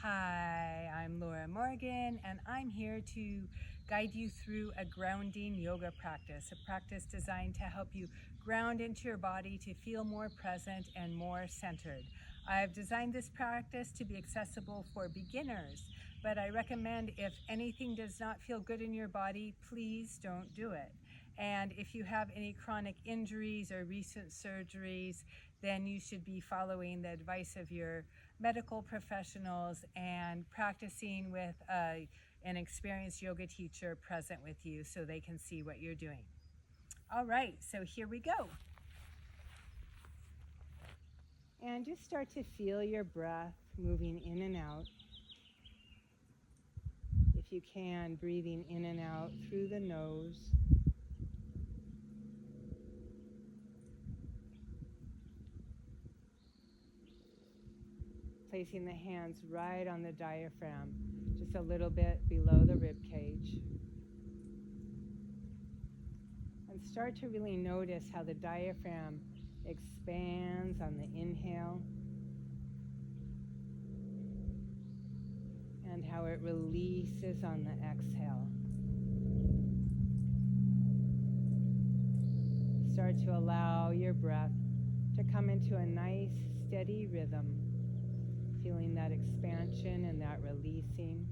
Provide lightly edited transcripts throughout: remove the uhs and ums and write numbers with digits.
Hi, I'm Laura Morgan, and I'm here to guide you through a grounding yoga practice, a practice designed to help you ground into your body to feel more present and more centered. I've designed this practice to be accessible for beginners, but I recommend if anything does not feel good in your body, please don't do it. And if you have any chronic injuries or recent surgeries, then you should be following the advice of your medical professionals and practicing with an experienced yoga teacher present with you so they can see what you're doing. All right, so here we go. And just start to feel your breath moving in and out. If you can, breathing in and out through the nose. Placing the hands right on the diaphragm, just a little bit below the rib cage. And start to really notice how the diaphragm expands on the inhale and how it releases on the exhale. Start to allow your breath to come into a nice, steady rhythm, feeling that expansion and that releasing.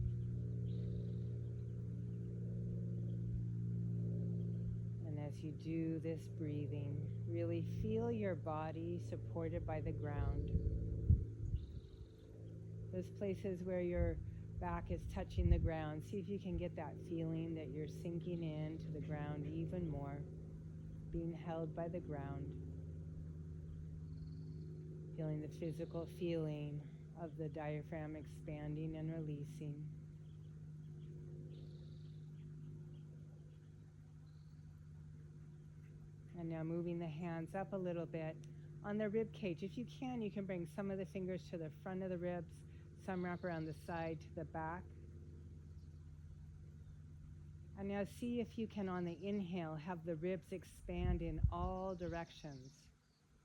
And as you do this breathing, really feel your body supported by the ground. Those places where your back is touching the ground, see if you can get that feeling that you're sinking into the ground even more, being held by the ground. Feeling the physical feeling of the diaphragm expanding and releasing. And now moving the hands up a little bit on the rib cage. If you can bring some of the fingers to the front of the ribs, some wrap around the side to the back. And now see if you can, on the inhale, have the ribs expand in all directions,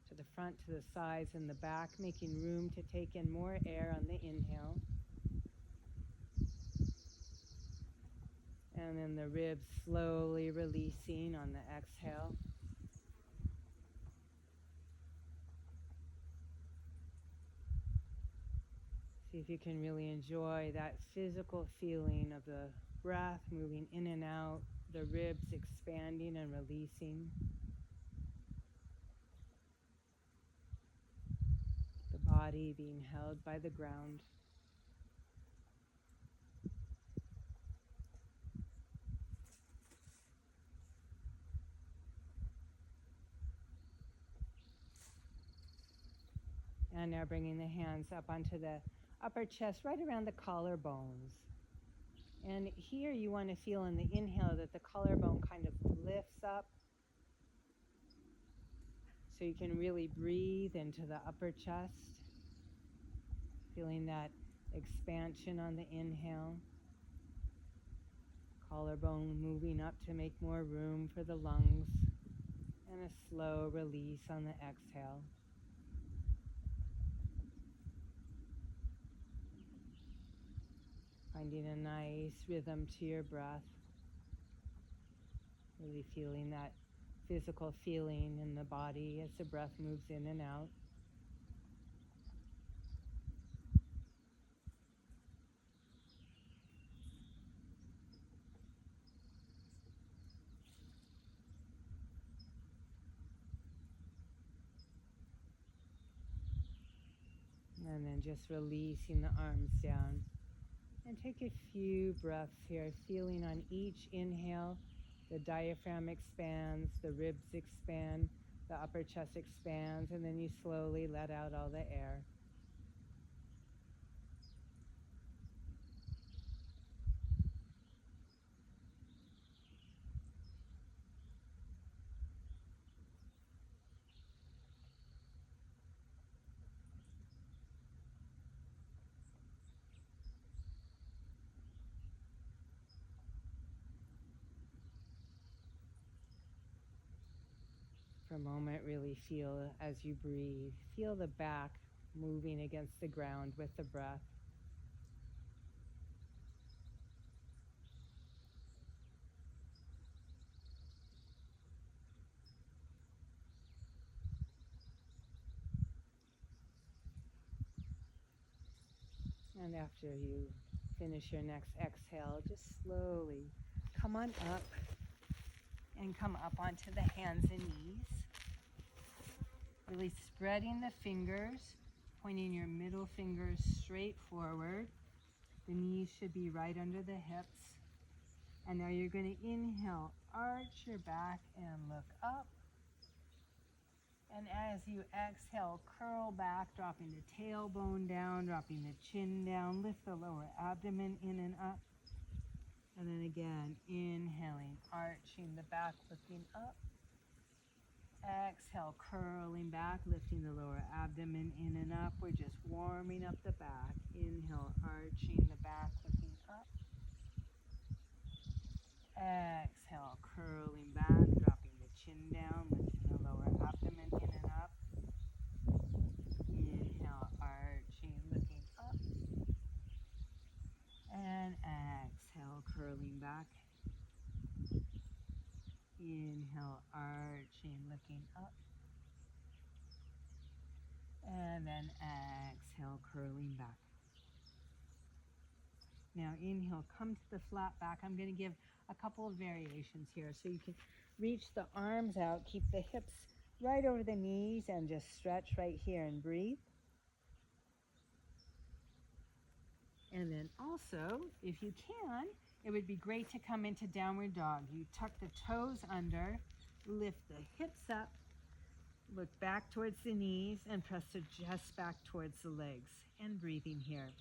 to the front, to the sides, and the back, making room to take in more air on the inhale. And then the ribs slowly releasing on the exhale. See if you can really enjoy that physical feeling of the breath moving in and out, the ribs expanding and releasing, the body being held by the ground. And now bringing the hands up onto the upper chest, right around the collarbones. And here you want to feel in the inhale that the collarbone kind of lifts up, so you can really breathe into the upper chest, feeling that expansion on the inhale, collarbone moving up to make more room for the lungs, and a slow release on the exhale. Finding a nice rhythm to your breath, really feeling that physical feeling in the body as the breath moves in and out. And then just releasing the arms down. And take a few breaths here, feeling on each inhale, the diaphragm expands, the ribs expand, the upper chest expands, and then you slowly let out all the air. For a moment, really feel as you breathe, feel the back moving against the ground with the breath. And after you finish your next exhale, just slowly come on up and come up onto the hands and knees. Really spreading the fingers, pointing your middle fingers straight forward. The knees should be right under the hips. And now you're going to inhale, arch your back and look up. And as you exhale, curl back, dropping the tailbone down, dropping the chin down, lift the lower abdomen in and up. And then again, inhaling, arching the back, looking up. Exhale, curling back, lifting the lower abdomen in and up. We're just warming up the back. Inhale, arching the back, looking up. Exhale, curling back, dropping the chin down, lifting the lower abdomen in and up. Inhale, arching, looking up. And exhale, curling back. Inhale, arching, looking up. And then exhale, curling back. Now inhale, come to the flat back. I'm going to give a couple of variations here. So you can reach the arms out, keep the hips right over the knees, and just stretch right here and breathe. And then also, if you can, it would be great to come into downward dog. You tuck the toes under, lift the hips up, look back towards the knees, and press the chest back towards the legs. And breathing here.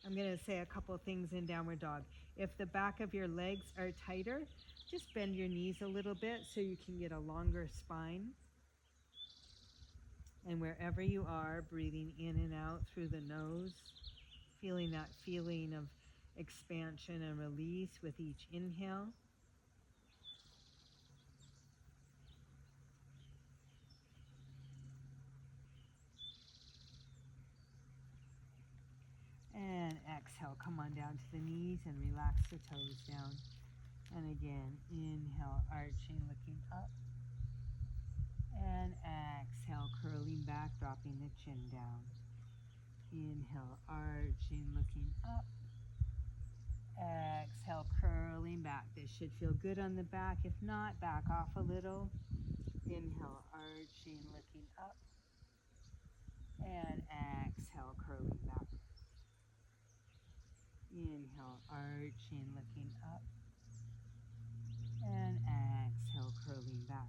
I'm going to say a couple things in downward dog. If the back of your legs are tighter, just bend your knees a little bit so you can get a longer spine. And wherever you are, breathing in and out through the nose, feeling that feeling of expansion and release with each inhale. And exhale, come on down to the knees and relax the toes down. And again, inhale, arching, looking up. And exhale, curling back, dropping the chin down. Inhale, arching, looking up. Exhale, curling back. This should feel good on the back. If not, back off a little. Inhale, arching, looking up. And exhale, curling back. Inhale, arching, looking up. And exhale, curling back.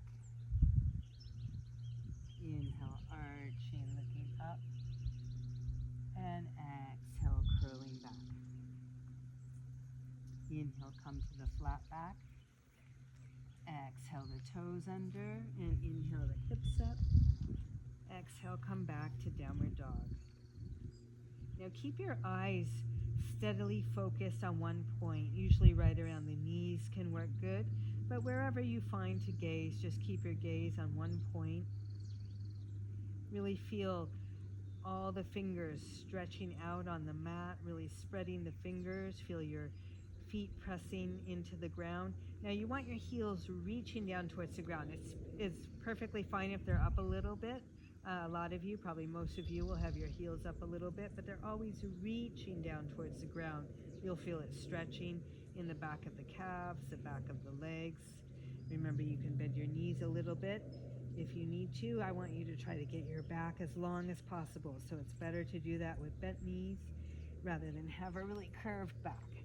Inhale, arching, looking up. And exhale, curling back. Inhale, come to the flat back. Exhale the toes under and inhale the hips up. Exhale, come back to downward dog. Now keep your eyes steadily focused on one point. Usually right around the knees can work good, but wherever you find to gaze, just keep your gaze on one point. Really feel all the fingers stretching out on the mat, really spreading the fingers. Feel your feet pressing into the ground. Now you want your heels reaching down towards the ground. It's perfectly fine if they're up a little bit. A lot of you, probably most of you, will have your heels up a little bit, but they're always reaching down towards the ground. You'll feel it stretching in the back of the calves, the back of the legs. Remember, you can bend your knees a little bit. If you need to, I want you to try to get your back as long as possible. So it's better to do that with bent knees rather than have a really curved back.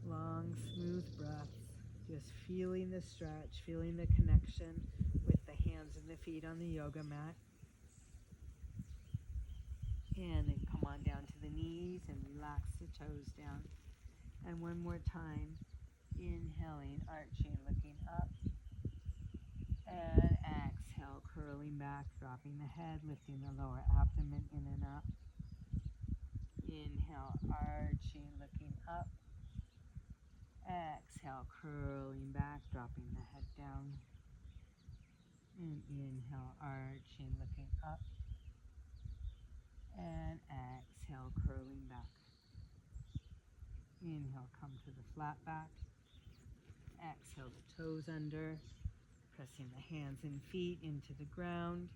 Long, smooth breaths, just feeling the stretch, feeling the connection with the hands and the feet on the yoga mat. And then come on down to the knees and relax the toes down. And one more time, inhaling, arching, looking up. And exhale, curling back, dropping the head, lifting the lower abdomen in and up. Inhale, arching, looking up. Exhale, curling back, dropping the head down. And inhale, arching, looking up. And exhale, curling back. Inhale, come to the flat back. Exhale, the toes under. Pressing the hands and feet into the ground.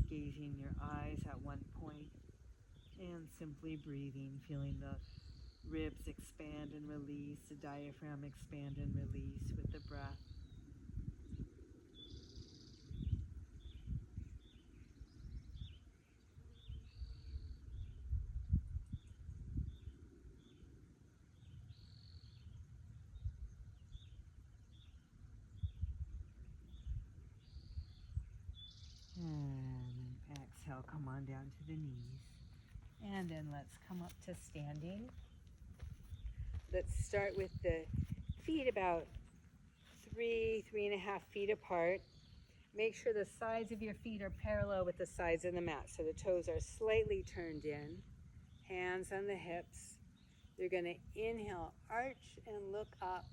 gazing your eyes at one point and simply breathing, feeling the ribs expand and release, the diaphragm expand and release with the breath. And then exhale, come on down to the knees. And then let's come up to standing. Let's start with the feet about 3.5 feet apart. Make sure the sides of your feet are parallel with the sides of the mat. So the toes are slightly turned in, hands on the hips. You're going to inhale, arch and look up,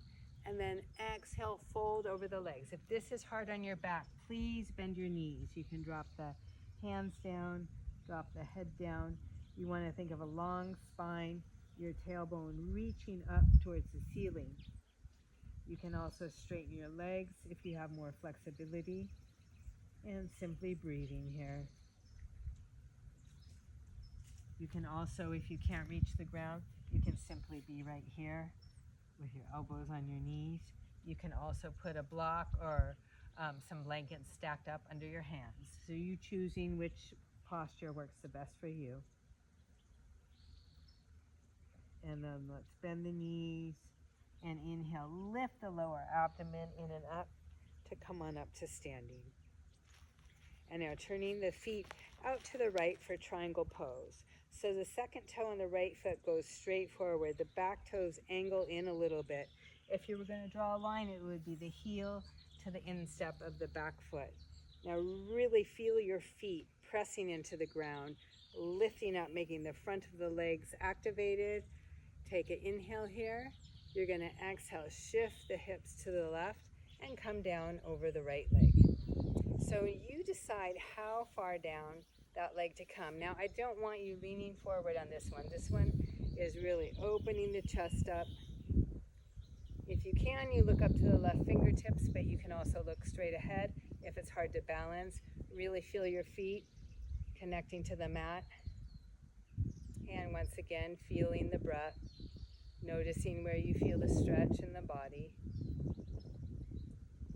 and then exhale, fold over the legs. If this is hard on your back, please bend your knees. You can drop the hands down, drop the head down. You want to think of a long spine, your tailbone reaching up towards the ceiling. You can also straighten your legs if you have more flexibility, and simply breathing here. You can also, if you can't reach the ground, you can simply be right here with your elbows on your knees. You can also put a block or some blankets stacked up under your hands. So you choosing which posture works the best for you. And then let's bend the knees and inhale, lift the lower abdomen in and up to come on up to standing. And now turning the feet out to the right for triangle pose. So the second toe on the right foot goes straight forward. The back toes angle in a little bit. If you were going to draw a line, it would be the heel to the instep of the back foot. Now really feel your feet pressing into the ground, lifting up, making the front of the legs activated. Take an inhale here. You're going to exhale, shift the hips to the left and come down over the right leg. So you decide how far down that leg to come. Now I don't want you leaning forward on this one. This one is really opening the chest up. If you can, you look up to the left fingertips, but you can also look straight ahead if it's hard to balance. Really feel your feet connecting to the mat. And once again, feeling the breath, noticing where you feel the stretch in the body.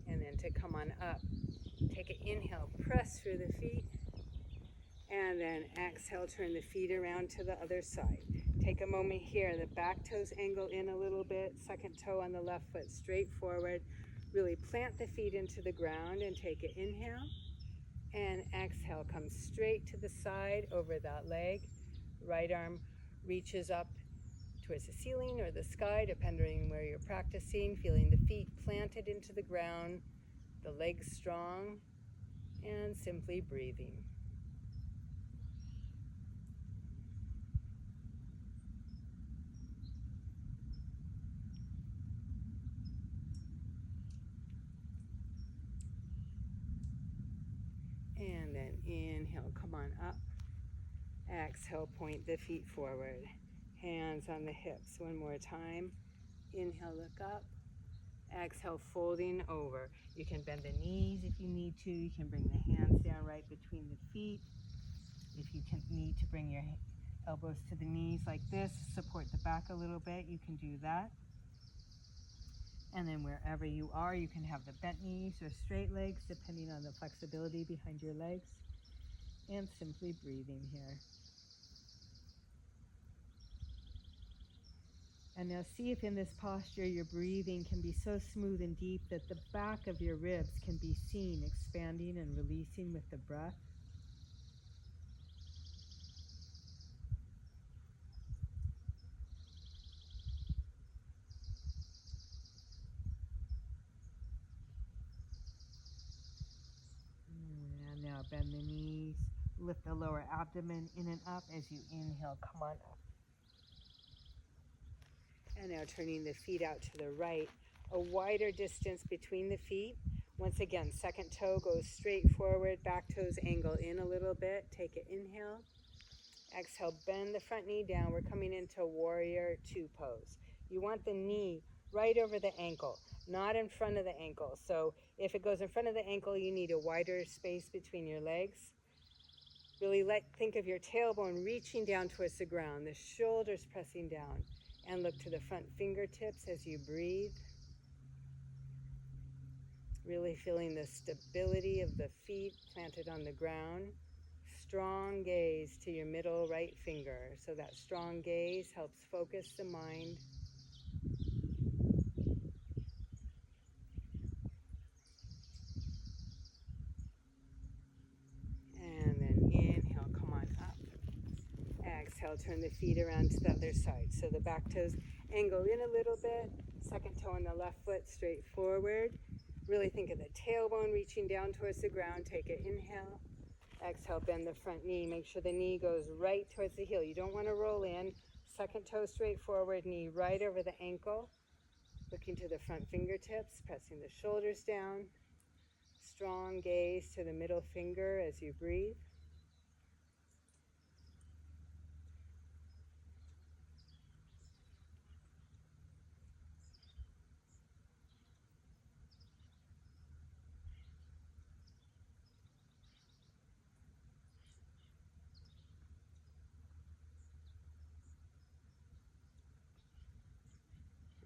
And then to come on up, take an inhale, press through the feet. And then exhale, turn the feet around to the other side. Take a moment here, the back toes angle in a little bit, second toe on the left foot straight forward. Really plant the feet into the ground and take an inhale. And exhale, come straight to the side over that leg. Right arm reaches up towards the ceiling or the sky, depending on where you're practicing. Feeling the feet planted into the ground, the legs strong, and simply breathing. And then inhale, come on up. Exhale, point the feet forward. Hands on the hips. One more time. Inhale, look up. Exhale, folding over. You can bend the knees if you need to. You can bring the hands down right between the feet. If you need to bring your elbows to the knees like this, support the back a little bit, you can do that. And then wherever you are, you can have the bent knees or straight legs, depending on the flexibility behind your legs. And simply breathing here. And now see if in this posture your breathing can be so smooth and deep that the back of your ribs can be seen expanding and releasing with the breath. And now bend the knees, lift the lower abdomen in and up as you inhale, come on up. And now turning the feet out to the right, a wider distance between the feet. Once again, second toe goes straight forward, back toes angle in a little bit. Take an inhale. Exhale, bend the front knee down. We're coming into warrior two pose. You want the knee right over the ankle, not in front of the ankle. So if it goes in front of the ankle, you need a wider space between your legs. Really think of your tailbone reaching down towards the ground, the shoulders pressing down, and look to the front fingertips as you breathe. Really feeling the stability of the feet planted on the ground. Strong gaze to your middle right finger. So that strong gaze helps focus the mind. And then inhale, come on up. Exhale, turn the feet around to the other side. So the back toes angle in a little bit. Second toe on the left foot straight forward. Really think of the tailbone reaching down towards the ground. Take an inhale. Exhale, bend the front knee. Make sure the knee goes right towards the heel. You don't want to roll in. Second toe straight forward, knee right over the ankle. Looking to the front fingertips, pressing the shoulders down. Strong gaze to the middle finger as you breathe.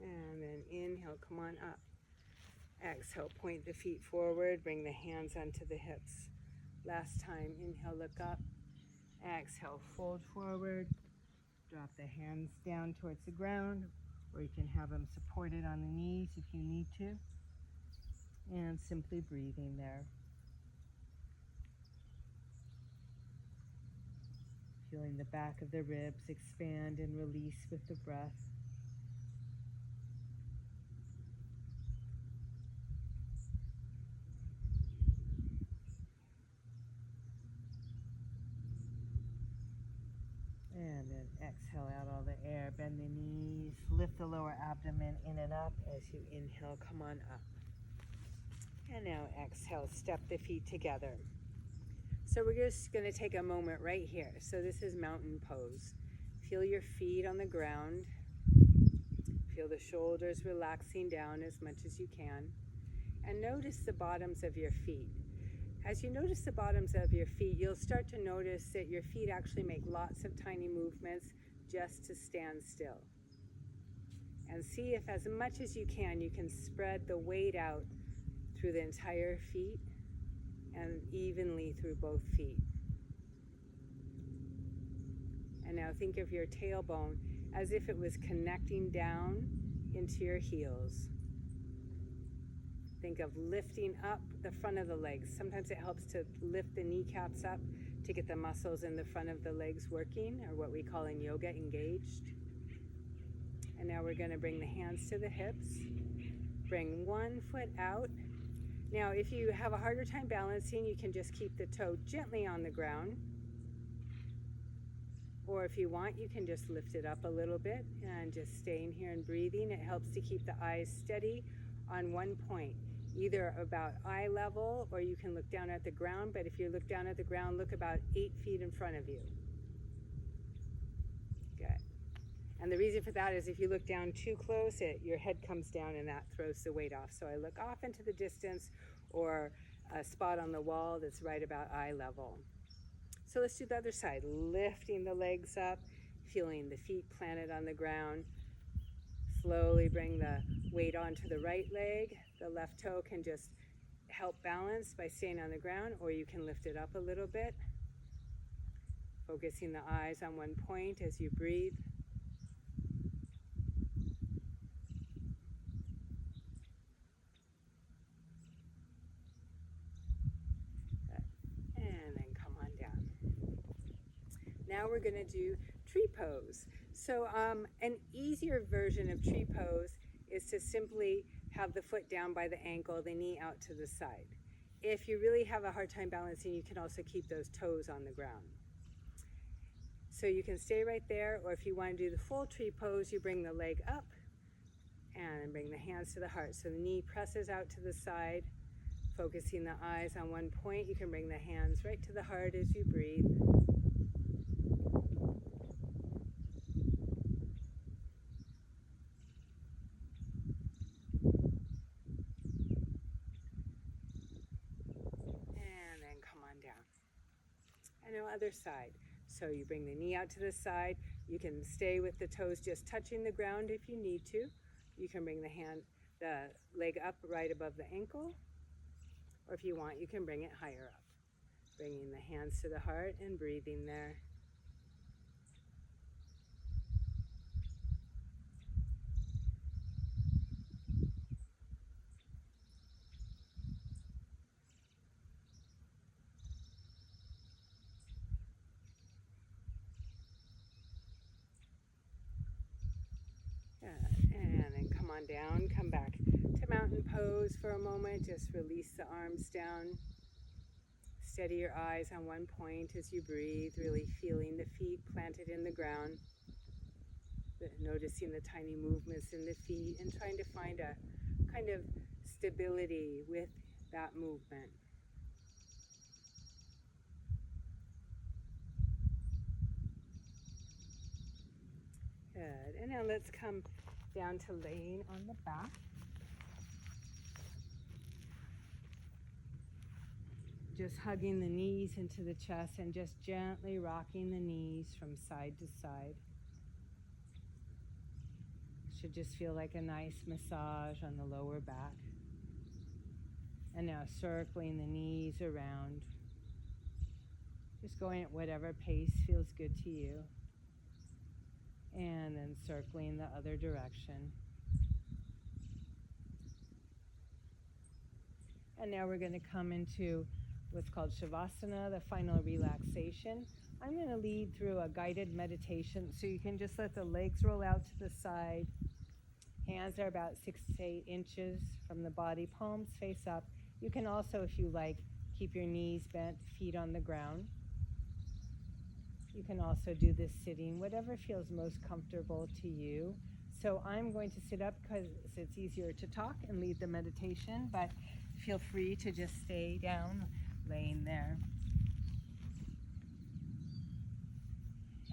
And then inhale, come on up. Exhale, point the feet forward, bring the hands onto the hips. Last time, inhale, look up. Exhale, fold forward. Drop the hands down towards the ground, or you can have them supported on the knees if you need to. And simply breathing there. Feeling the back of the ribs expand and release with the breath. And then exhale out all the air. Bend the knees. Lift the lower abdomen in and up as you inhale. Come on up. And now exhale. Step the feet together. So we're just going to take a moment right here. So this is mountain pose. Feel your feet on the ground. Feel the shoulders relaxing down as much as you can. And notice the bottoms of your feet. As you notice the bottoms of your feet, you'll start to notice that your feet actually make lots of tiny movements just to stand still. And see if as much as you can spread the weight out through the entire feet and evenly through both feet. And now think of your tailbone as if it was connecting down into your heels. Think of lifting up the front of the legs. Sometimes it helps to lift the kneecaps up to get the muscles in the front of the legs working, or what we call in yoga, engaged. And now we're going to bring the hands to the hips. Bring one foot out. Now, if you have a harder time balancing, you can just keep the toe gently on the ground. Or if you want, you can just lift it up a little bit and just staying here and breathing. It helps to keep the eyes steady on one point, either about eye level, or you can look down at the ground. But if you look down at the ground, look about 8 feet in front of you. Good. And the reason for that is if you look down too close, your head comes down and that throws the weight off. So I look off into the distance or a spot on the wall that's right about eye level. So let's do the other side. Lifting the legs up, feeling the feet planted on the ground. Slowly bring the weight onto the right leg. The left toe can just help balance by staying on the ground, or you can lift it up a little bit. Focusing the eyes on one point as you breathe. And then come on down. Now we're going to do tree pose. So an easier version of tree pose is to simply have the foot down by the ankle, the knee out to the side. If you really have a hard time balancing, you can also keep those toes on the ground. So you can stay right there, or if you want to do the full tree pose, you bring the leg up and bring the hands to the heart. So the knee presses out to the side, focusing the eyes on one point. You can bring the hands right to the heart as you breathe. other side. So you bring the knee out to the side. You can stay with the toes just touching the ground if you need to. You can bring the leg up right above the ankle, or if you want, you can bring it higher up. Bringing the hands to the heart and breathing there. And then come on down, come back to mountain pose for a moment. Just release the arms down. Steady your eyes on one point as you breathe, really feeling the feet planted in the ground. Noticing the tiny movements in the feet and trying to find a kind of stability with that movement. Good. And now let's come down to laying on the back. Just hugging the knees into the chest and just gently rocking the knees from side to side. Should just feel like a nice massage on the lower back. And now circling the knees around. Just going at whatever pace feels good to you. And then circling the other direction. And now we're going to come into what's called Shavasana, the final relaxation. I'm going to lead through a guided meditation, so you can just let the legs roll out to the side. Hands are about 6 to 8 inches from the body, palms face up. You can also, if you like, keep your knees bent, feet on the ground. You can also do this sitting, whatever feels most comfortable to you. So I'm going to sit up because it's easier to talk and lead the meditation, but feel free to just stay down, laying there.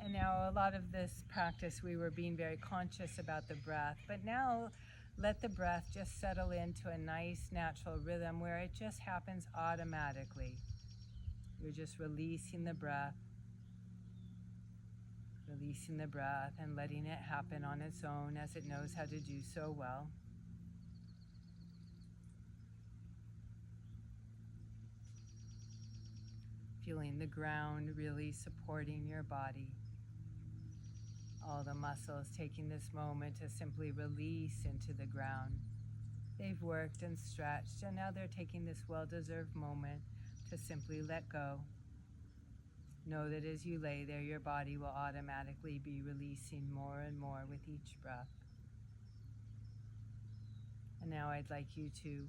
And now a lot of this practice, we were being very conscious about the breath, but now let the breath just settle into a nice natural rhythm where it just happens automatically. You're just releasing the breath and letting it happen on its own as it knows how to do so well. Feeling the ground really supporting your body. All the muscles taking this moment to simply release into the ground. They've worked and stretched, and now they're taking this well-deserved moment to simply let go. Know that as you lay there, your body will automatically be releasing more and more with each breath. And now I'd like you to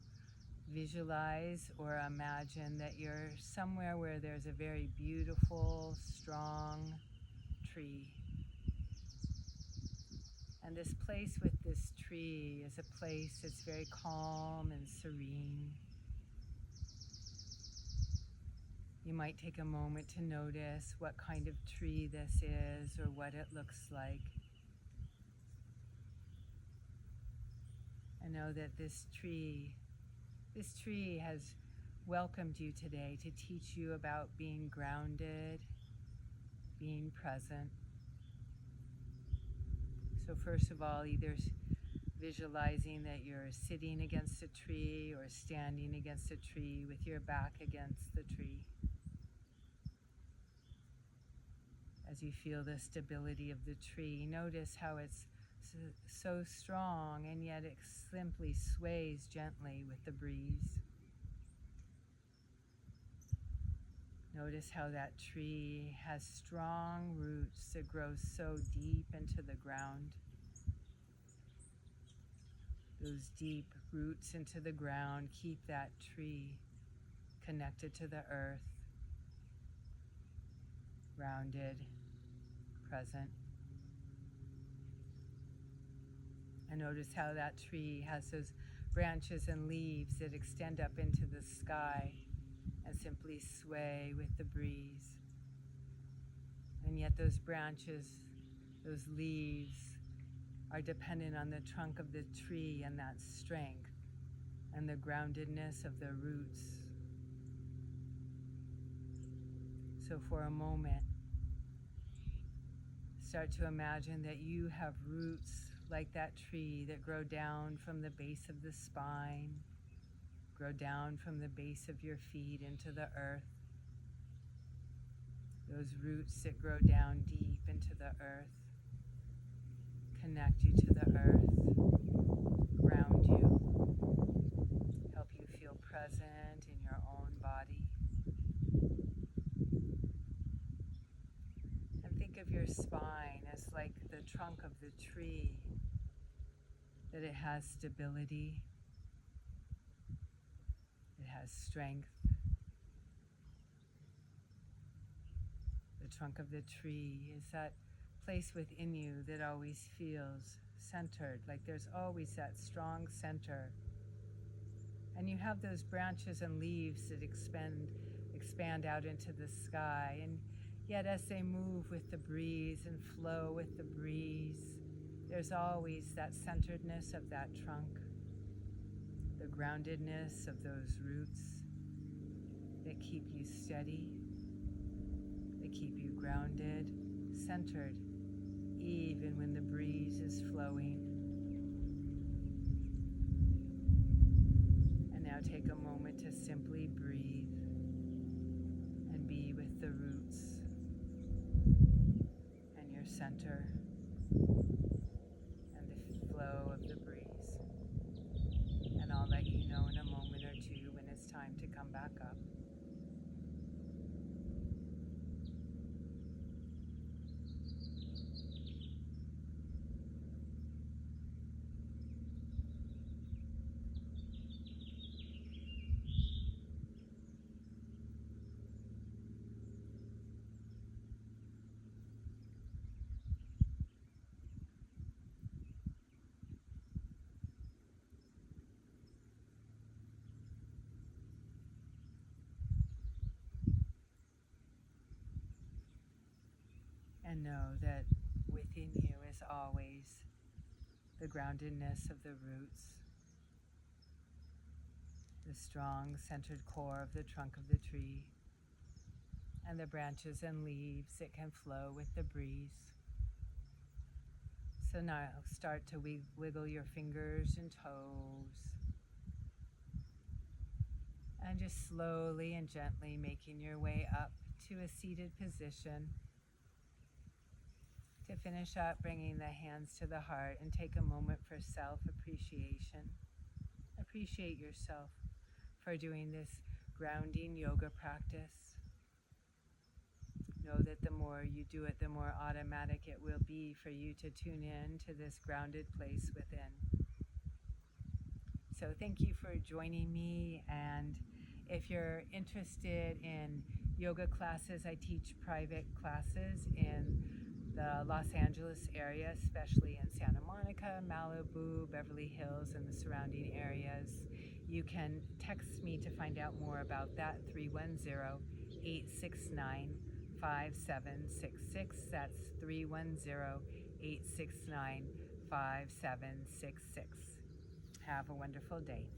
visualize or imagine that you're somewhere where there's a very beautiful, strong tree. And this place with this tree is a place that's very calm and serene. You might take a moment to notice what kind of tree this is or what it looks like. And know that this tree has welcomed you today to teach you about being grounded, being present. So first of all, either visualizing that you're sitting against a tree or standing against a tree with your back against the tree. As you feel the stability of the tree, notice how it's so strong and yet it simply sways gently with the breeze. Notice how that tree has strong roots that grow so deep into the ground. Those deep roots into the ground keep that tree connected to the earth, grounded, present. And notice how that tree has those branches and leaves that extend up into the sky and simply sway with the breeze. And yet those branches, those leaves are dependent on the trunk of the tree and that strength and the groundedness of the roots. So for a moment, start to imagine that you have roots like that tree that grow down from the base of the spine, grow down from the base of your feet into the earth. Those roots that grow down deep into the earth connect you to the earth, ground you, help you feel present in your own body. And think of your spine as like the trunk of the tree, that it has stability, it has strength. The trunk of the tree is that place within you that always feels centered, like there's always that strong center. And you have those branches and leaves that expand out into the sky, and yet as they move with the breeze and flow with the breeze, there's always that centeredness of that trunk, the groundedness of those roots that keep you steady, that keep you grounded, centered, even when the breeze is flowing. And now take a moment to simply breathe and be with the roots and your center and the flow of the breeze. And I'll let you know in a moment or two when it's time to come back up. And know that within you is always the groundedness of the roots, the strong centered core of the trunk of the tree, and the branches and leaves that can flow with the breeze. So now start to wiggle your fingers and toes, and just slowly and gently making your way up to a seated position. To finish up, bringing the hands to the heart and take a moment for self-appreciation. Appreciate yourself for doing this grounding yoga practice. Know that the more you do it, the more automatic it will be for you to tune in to this grounded place within. So thank you for joining me, and if you're interested in yoga classes, I teach private classes in the Los Angeles area, especially in Santa Monica, Malibu, Beverly Hills, and the surrounding areas. You can text me to find out more about that, 310-869-5766. That's 310-869-5766. Have a wonderful day.